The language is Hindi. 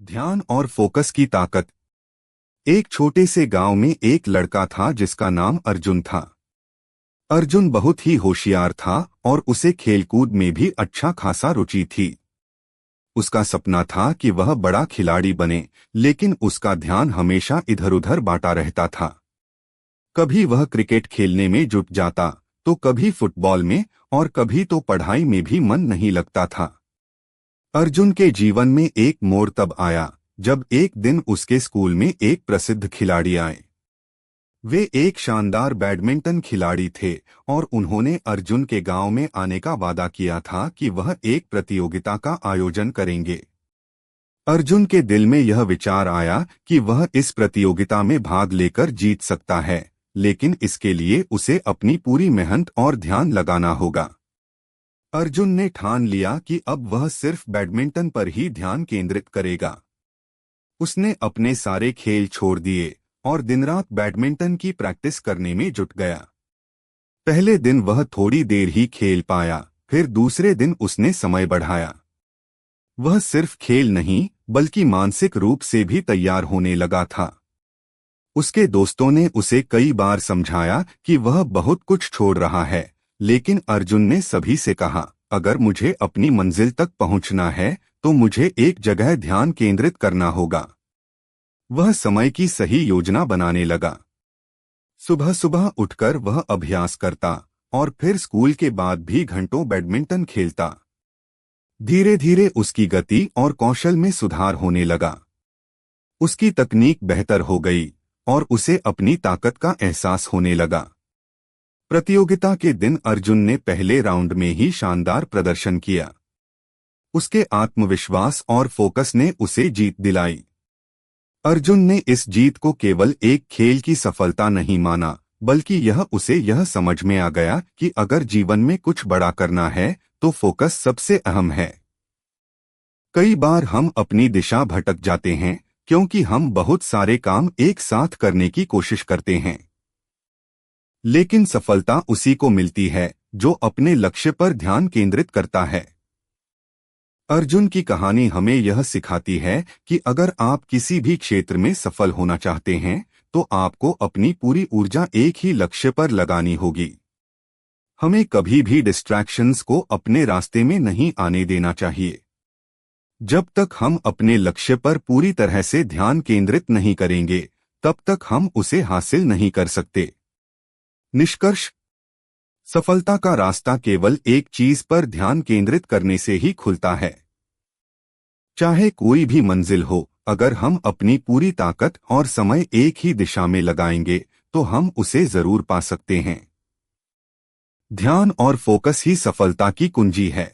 ध्यान और फोकस की ताकत। एक छोटे से गांव में एक लड़का था जिसका नाम अर्जुन था। अर्जुन बहुत ही होशियार था और उसे खेलकूद में भी अच्छा खासा रुचि थी। उसका सपना था कि वह बड़ा खिलाड़ी बने, लेकिन उसका ध्यान हमेशा इधर-उधर बांटा रहता था। कभी वह क्रिकेट खेलने में जुट जाता, तो कभी फुटबॉल में और कभी तो पढ़ाई में भी मन नहीं लगता था। अर्जुन के जीवन में एक मोड़ तब आया जब एक दिन उसके स्कूल में एक प्रसिद्ध खिलाड़ी आए। वे एक शानदार बैडमिंटन खिलाड़ी थे और उन्होंने अर्जुन के गांव में आने का वादा किया था कि वह एक प्रतियोगिता का आयोजन करेंगे। अर्जुन के दिल में यह विचार आया कि वह इस प्रतियोगिता में भाग लेकर जीत सकता है, लेकिन इसके लिए उसे अपनी पूरी मेहनत और ध्यान लगाना होगा। अर्जुन ने ठान लिया कि अब वह सिर्फ बैडमिंटन पर ही ध्यान केंद्रित करेगा। उसने अपने सारे खेल छोड़ दिए और दिन-रात बैडमिंटन की प्रैक्टिस करने में जुट गया। पहले दिन वह थोड़ी देर ही खेल पाया, फिर दूसरे दिन उसने समय बढ़ाया। वह सिर्फ खेल नहीं बल्कि मानसिक रूप से भी तैयार होने लगा था। उसके दोस्तों ने उसे कई बार समझाया कि वह बहुत कुछ छोड़ रहा है, लेकिन अर्जुन ने सभी से कहा, अगर मुझे अपनी मंजिल तक पहुंचना है तो मुझे एक जगह ध्यान केंद्रित करना होगा। वह समय की सही योजना बनाने लगा। सुबह सुबह उठकर वह अभ्यास करता और फिर स्कूल के बाद भी घंटों बैडमिंटन खेलता। धीरे धीरे उसकी गति और कौशल में सुधार होने लगा। उसकी तकनीक बेहतर हो गई और उसे अपनी ताकत का एहसास होने लगा। प्रतियोगिता के दिन अर्जुन ने पहले राउंड में ही शानदार प्रदर्शन किया। उसके आत्मविश्वास और फोकस ने उसे जीत दिलाई। अर्जुन ने इस जीत को केवल एक खेल की सफलता नहीं माना, बल्कि यह उसे यह समझ में आ गया कि अगर जीवन में कुछ बड़ा करना है तो फोकस सबसे अहम है। कई बार हम अपनी दिशा भटक जाते हैं क्योंकि हम बहुत सारे काम एक साथ करने की कोशिश करते हैं, लेकिन सफलता उसी को मिलती है जो अपने लक्ष्य पर ध्यान केंद्रित करता है। अर्जुन की कहानी हमें यह सिखाती है कि अगर आप किसी भी क्षेत्र में सफल होना चाहते हैं तो आपको अपनी पूरी ऊर्जा एक ही लक्ष्य पर लगानी होगी। हमें कभी भी डिस्ट्रैक्शंस को अपने रास्ते में नहीं आने देना चाहिए। जब तक हम अपने लक्ष्य पर पूरी तरह से ध्यान केंद्रित नहीं करेंगे, तब तक हम उसे हासिल नहीं कर सकते। निष्कर्ष: सफलता का रास्ता केवल एक चीज पर ध्यान केंद्रित करने से ही खुलता है। चाहे कोई भी मंजिल हो, अगर हम अपनी पूरी ताकत और समय एक ही दिशा में लगाएंगे तो हम उसे जरूर पा सकते हैं। ध्यान और फोकस ही सफलता की कुंजी है।